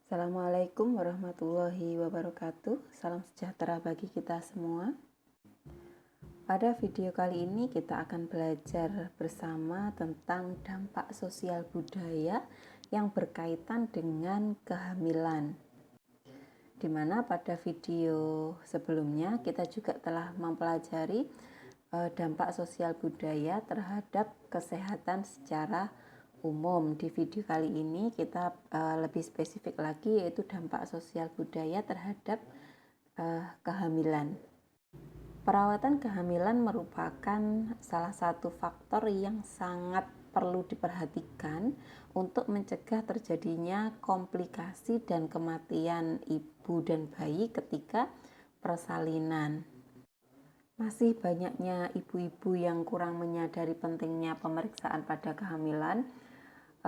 Assalamualaikum warahmatullahi wabarakatuh. Salam sejahtera bagi kita semua. Pada video kali ini kita akan belajar bersama tentang dampak sosial budaya yang berkaitan dengan kehamilan. Di mana pada video sebelumnya kita juga telah mempelajari dampak sosial budaya terhadap kesehatan secara umum. Di video kali ini kita lebih spesifik lagi, yaitu dampak sosial budaya terhadap kehamilan. Perawatan kehamilan merupakan salah satu faktor yang sangat perlu diperhatikan untuk mencegah terjadinya komplikasi dan kematian ibu dan bayi ketika persalinan. Masih banyaknya ibu-ibu yang kurang menyadari pentingnya pemeriksaan pada kehamilan.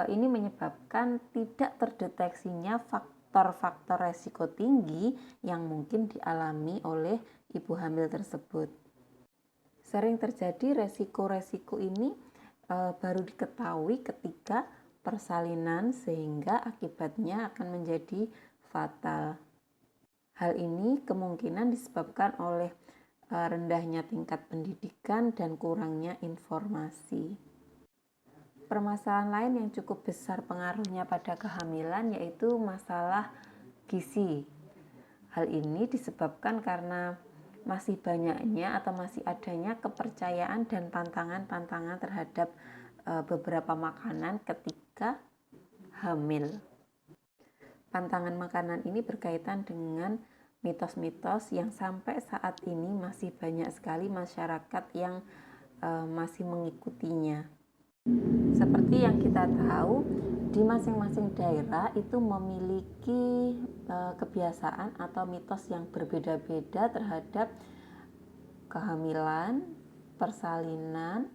Ini menyebabkan tidak terdeteksinya faktor-faktor resiko tinggi yang mungkin dialami oleh ibu hamil tersebut. Sering terjadi resiko-resiko ini baru diketahui ketika persalinan, sehingga akibatnya akan menjadi fatal. Hal ini kemungkinan disebabkan oleh rendahnya tingkat pendidikan dan kurangnya informasi. Permasalahan lain yang cukup besar pengaruhnya pada kehamilan yaitu masalah gizi. Hal ini disebabkan karena masih banyaknya atau masih adanya kepercayaan dan pantangan-pantangan terhadap beberapa makanan ketika hamil. Pantangan makanan ini berkaitan dengan mitos-mitos yang sampai saat ini masih banyak sekali masyarakat yang masih mengikutinya. Seperti yang kita tahu, di masing-masing daerah itu memiliki kebiasaan atau mitos yang berbeda-beda terhadap kehamilan, persalinan,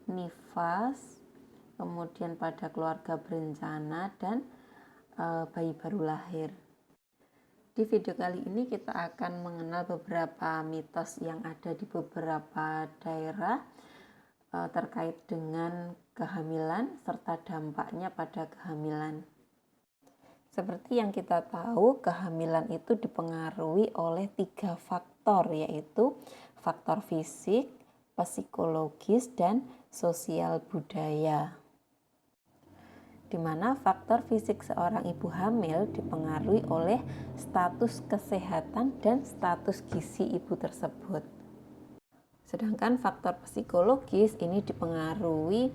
nifas, kemudian pada keluarga berencana, dan bayi baru lahir. Di video kali ini kita akan mengenal beberapa mitos yang ada di beberapa daerah terkait dengan kehamilan serta dampaknya pada kehamilan. Seperti yang kita tahu, kehamilan itu dipengaruhi oleh 3 faktor, yaitu faktor fisik, psikologis, dan sosial budaya. Di mana faktor fisik seorang ibu hamil dipengaruhi oleh status kesehatan dan status gizi ibu tersebut. Sedangkan faktor psikologis ini dipengaruhi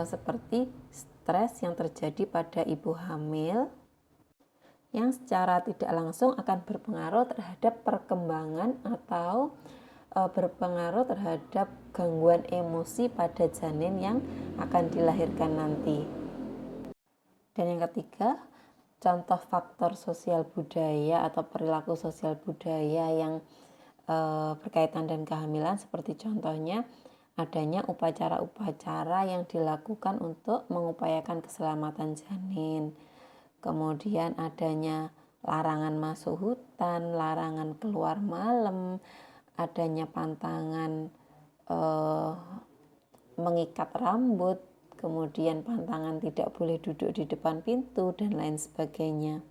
seperti stres yang terjadi pada ibu hamil, yang secara tidak langsung akan berpengaruh terhadap perkembangan atau berpengaruh terhadap gangguan emosi pada janin yang akan dilahirkan nanti. Dan yang ketiga, contoh faktor sosial budaya atau perilaku sosial budaya yang berkaitan dengan kehamilan, seperti contohnya adanya upacara-upacara yang dilakukan untuk mengupayakan keselamatan janin, kemudian adanya larangan masuk hutan, larangan keluar malam, adanya pantangan mengikat rambut, kemudian pantangan tidak boleh duduk di depan pintu, dan lain sebagainya.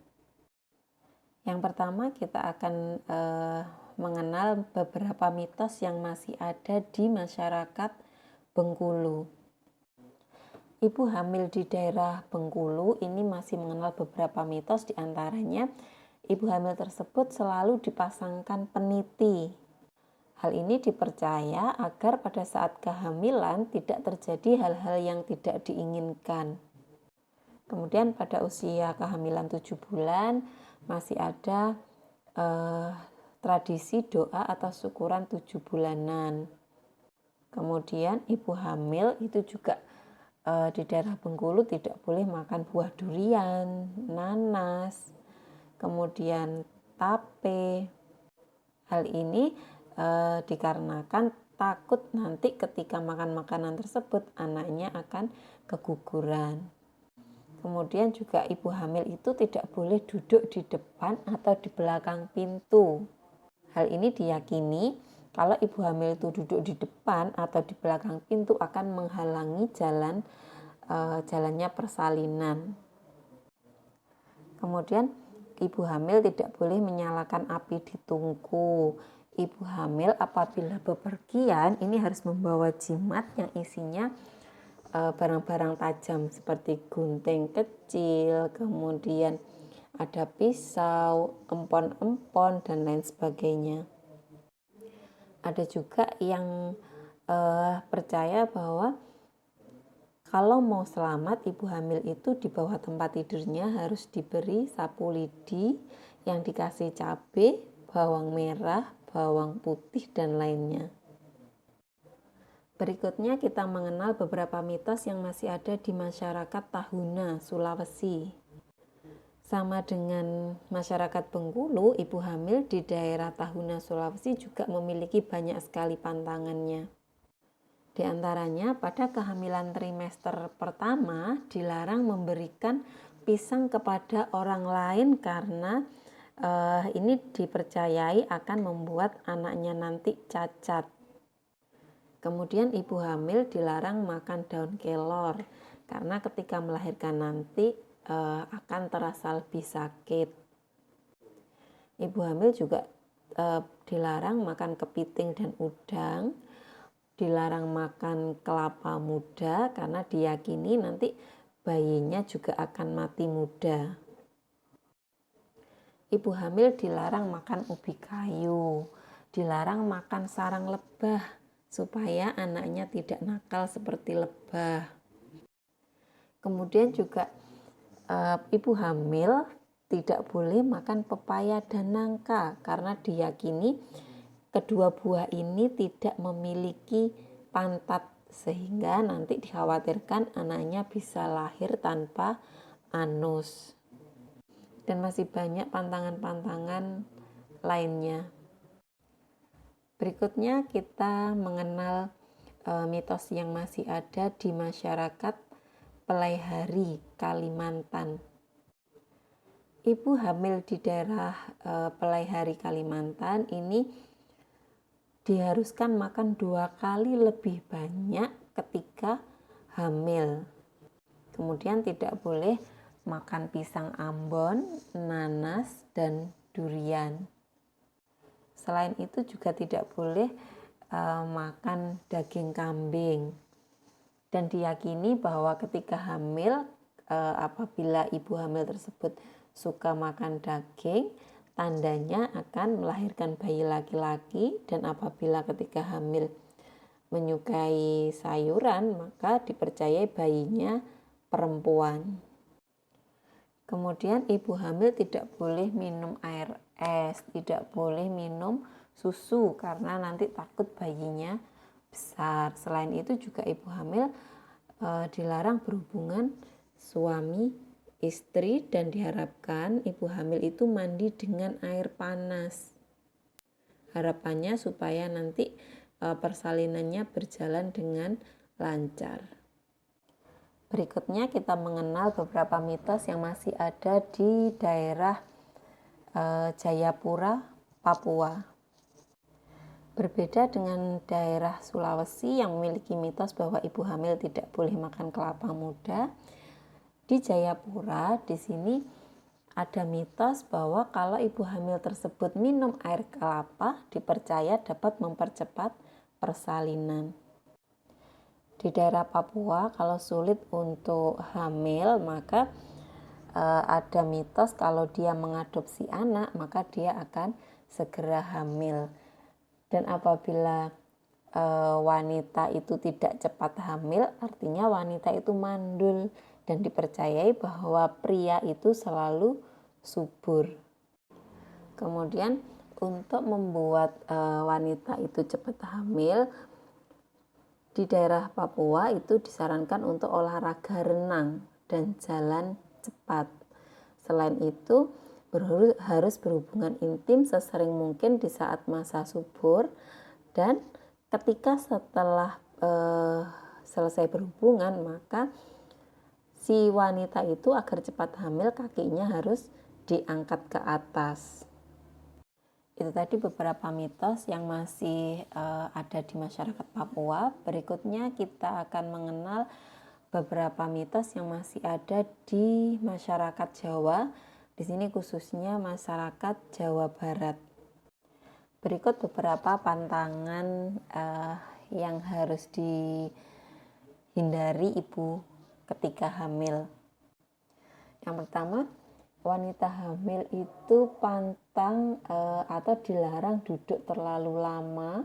Yang pertama, kita akan mengenal beberapa mitos yang masih ada di masyarakat Bengkulu. Ibu hamil di daerah Bengkulu ini masih mengenal beberapa mitos, diantaranya ibu hamil tersebut selalu dipasangkan peniti. Hal ini dipercaya agar pada saat kehamilan tidak terjadi hal-hal yang tidak diinginkan. Kemudian pada usia kehamilan 7 bulan masih ada tradisi doa atau syukuran 7 bulanan. Kemudian ibu hamil itu juga di daerah Bengkulu tidak boleh makan buah durian, nanas, kemudian tape. Hal ini dikarenakan takut nanti ketika makan makanan tersebut anaknya akan keguguran. Kemudian juga ibu hamil itu tidak boleh duduk di depan atau di belakang pintu. Hal ini diyakini kalau ibu hamil itu duduk di depan atau di belakang pintu akan menghalangi jalannya persalinan. Kemudian ibu hamil tidak boleh menyalakan api di tungku. Ibu hamil apabila bepergian ini harus membawa jimat yang isinya barang-barang tajam seperti gunting kecil, kemudian ada pisau, empon-empon, dan lain sebagainya. Ada juga yang percaya bahwa kalau mau selamat, ibu hamil itu di bawah tempat tidurnya harus diberi sapu lidi yang dikasih cabai, bawang merah, bawang putih, dan lainnya. Berikutnya kita mengenal beberapa mitos yang masih ada di masyarakat Tahuna, Sulawesi. Sama dengan masyarakat Bengkulu, ibu hamil di daerah Tahuna, Sulawesi juga memiliki banyak sekali pantangannya. Di antaranya pada kehamilan trimester pertama dilarang memberikan pisang kepada orang lain karena ini dipercayai akan membuat anaknya nanti cacat. Kemudian ibu hamil dilarang makan daun kelor karena ketika melahirkan nanti akan terasa lebih sakit. Ibu hamil juga dilarang makan kepiting dan udang. Dilarang makan kelapa muda karena diyakini nanti bayinya juga akan mati muda. Ibu hamil dilarang makan ubi kayu, dilarang makan sarang lebah supaya anaknya tidak nakal seperti lebah. Kemudian juga ibu hamil tidak boleh makan pepaya dan nangka karena diyakini kedua buah ini tidak memiliki pantat sehingga nanti dikhawatirkan anaknya bisa lahir tanpa anus. Dan masih banyak pantangan-pantangan lainnya. Berikutnya kita mengenal mitos yang masih ada di masyarakat Pelaihari, Kalimantan. Ibu hamil di daerah Pelaihari, Kalimantan ini diharuskan makan 2 kali lebih banyak ketika hamil. Kemudian tidak boleh makan pisang ambon, nanas, dan durian. Selain itu juga tidak boleh makan daging kambing. Dan diyakini bahwa ketika hamil, apabila ibu hamil tersebut suka makan daging, tandanya akan melahirkan bayi laki-laki, dan apabila ketika hamil menyukai sayuran, maka dipercayai bayinya perempuan. Kemudian ibu hamil tidak boleh minum air es, tidak boleh minum susu karena nanti takut bayinya besar. Selain itu juga ibu hamil dilarang berhubungan suami istri dan diharapkan ibu hamil itu mandi dengan air panas. Harapannya supaya nanti persalinannya berjalan dengan lancar. Berikutnya kita mengenal beberapa mitos yang masih ada di daerah Jayapura, Papua. Berbeda dengan daerah Sulawesi yang memiliki mitos bahwa ibu hamil tidak boleh makan kelapa muda, di Jayapura di sini ada mitos bahwa kalau ibu hamil tersebut minum air kelapa dipercaya dapat mempercepat persalinan. Di daerah Papua kalau sulit untuk hamil maka ada mitos kalau dia mengadopsi anak maka dia akan segera hamil. Dan apabila wanita itu tidak cepat hamil, artinya wanita itu mandul dan dipercayai bahwa pria itu selalu subur. Kemudian untuk membuat wanita itu cepat hamil, di daerah Papua itu disarankan untuk olahraga renang dan jalan cepat. Selain itu harus berhubungan intim sesering mungkin di saat masa subur, dan ketika setelah selesai berhubungan maka si wanita itu agar cepat hamil kakinya harus diangkat ke atas. Itu tadi beberapa mitos yang masih ada di masyarakat Papua. Berikutnya kita akan mengenal beberapa mitos yang masih ada di masyarakat Jawa Di sini khususnya masyarakat Jawa Barat. Berikut beberapa pantangan yang harus dihindari ibu ketika hamil. Yang pertama, wanita hamil itu pantang atau dilarang duduk terlalu lama,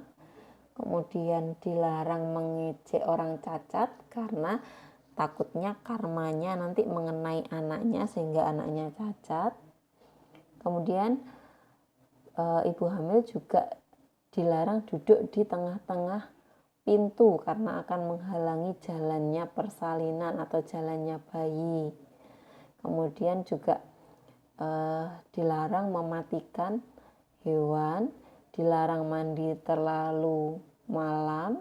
kemudian dilarang mengejek orang cacat karena takutnya karmanya nanti mengenai anaknya sehingga anaknya cacat. Kemudian ibu hamil juga dilarang duduk di tengah-tengah pintu karena akan menghalangi jalannya persalinan atau jalannya bayi. Kemudian juga dilarang mematikan hewan, dilarang mandi terlalu malam,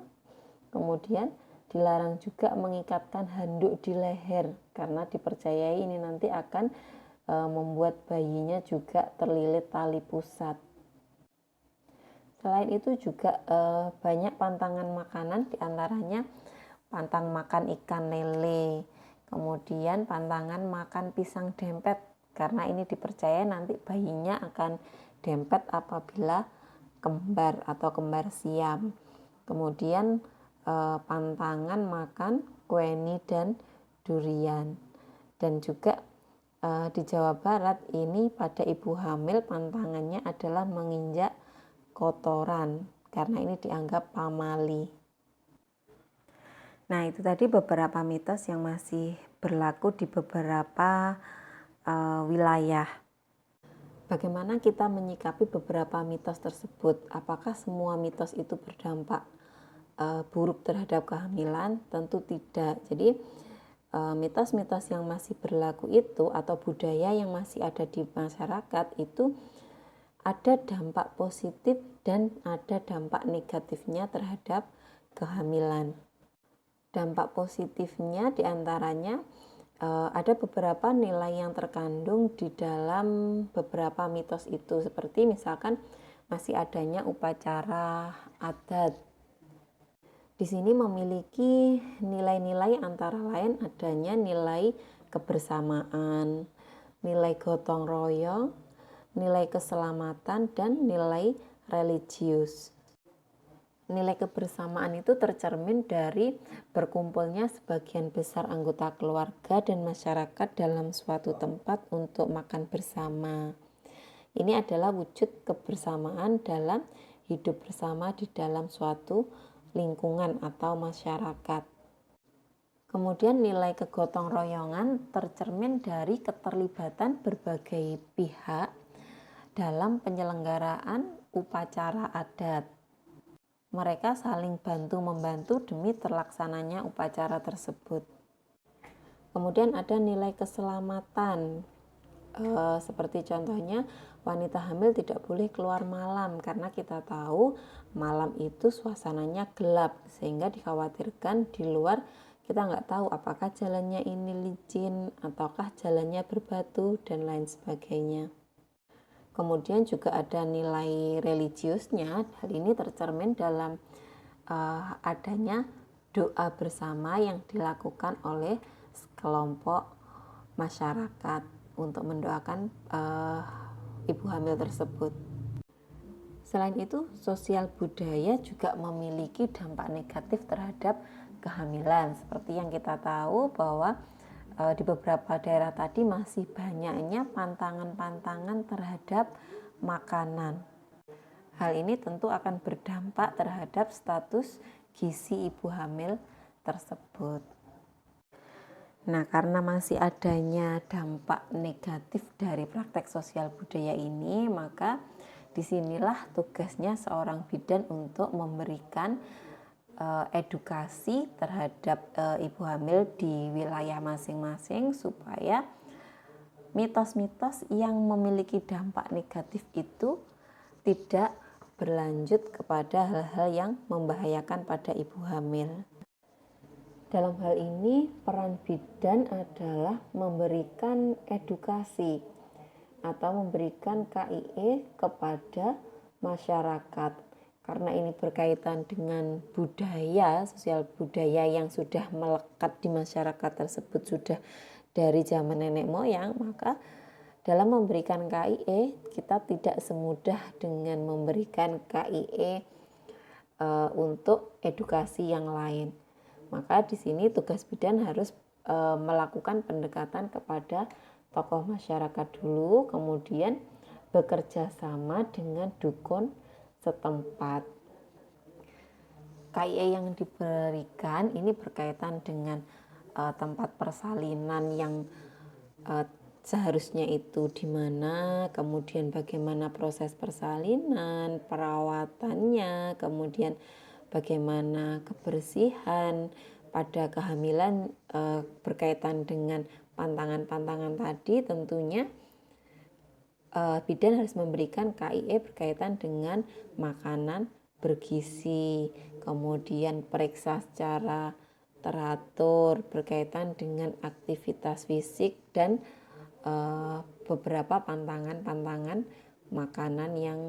kemudian dilarang juga mengikatkan handuk di leher karena dipercayai ini nanti akan membuat bayinya juga terlilit tali pusat. Selain itu juga banyak pantangan makanan, diantaranya pantang makan ikan lele, kemudian pantangan makan pisang dempet karena ini dipercaya nanti bayinya akan dempet apabila kembar atau kembar siam. Kemudian pantangan makan kueni dan durian. Dan juga di Jawa Barat ini pada ibu hamil pantangannya adalah menginjak kotoran karena ini dianggap pamali. Nah, itu tadi beberapa mitos yang masih berlaku di beberapa wilayah. Bagaimana kita menyikapi beberapa mitos tersebut? Apakah semua mitos itu berdampak buruk terhadap kehamilan? Tentu tidak. Jadi mitos-mitos yang masih berlaku itu atau budaya yang masih ada di masyarakat itu ada dampak positif dan ada dampak negatifnya terhadap kehamilan. Dampak positifnya diantaranya ada beberapa nilai yang terkandung di dalam beberapa mitos itu, seperti misalkan masih adanya upacara adat. Di sini memiliki nilai-nilai antara lain adanya nilai kebersamaan, nilai gotong royong, nilai keselamatan, dan nilai religius. Nilai kebersamaan itu tercermin dari berkumpulnya sebagian besar anggota keluarga dan masyarakat dalam suatu tempat untuk makan bersama. Ini adalah wujud kebersamaan dalam hidup bersama di dalam suatu lingkungan atau masyarakat. Kemudian nilai kegotong royongan tercermin dari keterlibatan berbagai pihak dalam penyelenggaraan upacara adat. Mereka saling bantu-membantu demi terlaksananya upacara tersebut. Kemudian ada nilai keselamatan, seperti contohnya wanita hamil tidak boleh keluar malam karena kita tahu malam itu suasananya gelap sehingga dikhawatirkan di luar kita nggak tahu apakah jalannya ini licin ataukah jalannya berbatu dan lain sebagainya. Kemudian juga ada nilai religiusnya. Hal ini tercermin dalam adanya doa bersama yang dilakukan oleh kelompok masyarakat untuk mendoakan ibu hamil tersebut. Selain itu, sosial budaya juga memiliki dampak negatif terhadap kehamilan. Seperti yang kita tahu bahwa di beberapa daerah tadi masih banyaknya pantangan-pantangan terhadap makanan. Hal ini tentu akan berdampak terhadap status gizi ibu hamil tersebut. Nah, karena masih adanya dampak negatif dari praktek sosial budaya ini, maka disinilah tugasnya seorang bidan untuk memberikan edukasi terhadap ibu hamil di wilayah masing-masing supaya mitos-mitos yang memiliki dampak negatif itu tidak berlanjut kepada hal-hal yang membahayakan pada ibu hamil. Dalam hal ini, peran bidan adalah memberikan edukasi atau memberikan KIE kepada masyarakat. Karena ini berkaitan dengan budaya, sosial budaya yang sudah melekat di masyarakat tersebut sudah dari zaman nenek moyang, maka dalam memberikan KIE kita tidak semudah dengan memberikan KIE untuk edukasi yang lain. Maka di sini tugas bidan harus melakukan pendekatan kepada tokoh masyarakat dulu, kemudian bekerja sama dengan dukun setempat. KIE yang diberikan ini berkaitan dengan tempat persalinan yang seharusnya itu di mana, kemudian bagaimana proses persalinan, perawatannya, kemudian bagaimana kebersihan pada kehamilan berkaitan dengan pantangan-pantangan tadi. Tentunya bidan harus memberikan KIE berkaitan dengan makanan bergizi, kemudian periksa secara teratur berkaitan dengan aktivitas fisik dan beberapa pantangan-pantangan makanan yang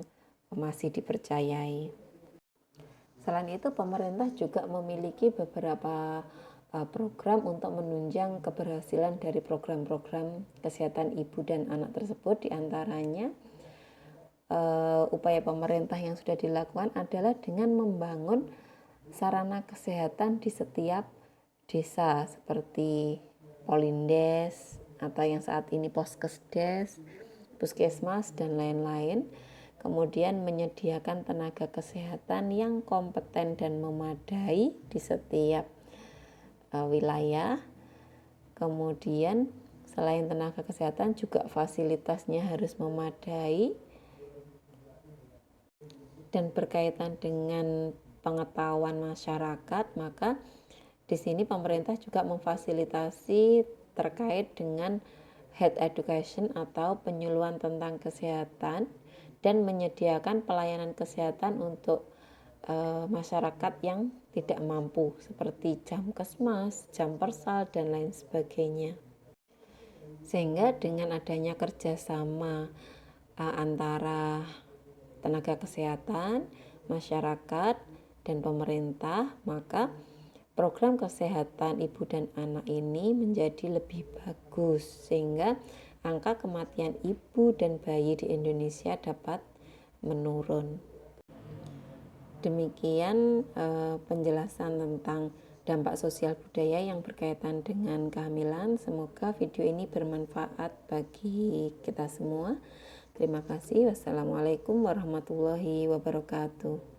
masih dipercayai. Selain itu, pemerintah juga memiliki beberapa program untuk menunjang keberhasilan dari program-program kesehatan ibu dan anak tersebut. Di antaranya upaya pemerintah yang sudah dilakukan adalah dengan membangun sarana kesehatan di setiap desa seperti Polindes atau yang saat ini Poskesdes, Puskesmas dan lain-lain. Kemudian menyediakan tenaga kesehatan yang kompeten dan memadai di setiap wilayah. Kemudian selain tenaga kesehatan juga fasilitasnya harus memadai dan berkaitan dengan pengetahuan masyarakat. Maka di sini pemerintah juga memfasilitasi terkait dengan health education atau penyuluhan tentang kesehatan dan menyediakan pelayanan kesehatan untuk masyarakat yang tidak mampu seperti jam kesmas, jam persal dan lain sebagainya. Sehingga dengan adanya kerjasama antara tenaga kesehatan, masyarakat dan pemerintah, maka program kesehatan ibu dan anak ini menjadi lebih bagus sehingga angka kematian ibu dan bayi di Indonesia dapat menurun. Demikian penjelasan tentang dampak sosial budaya yang berkaitan dengan kehamilan. Semoga video ini bermanfaat bagi kita semua. Terima kasih. Wassalamualaikum warahmatullahi wabarakatuh.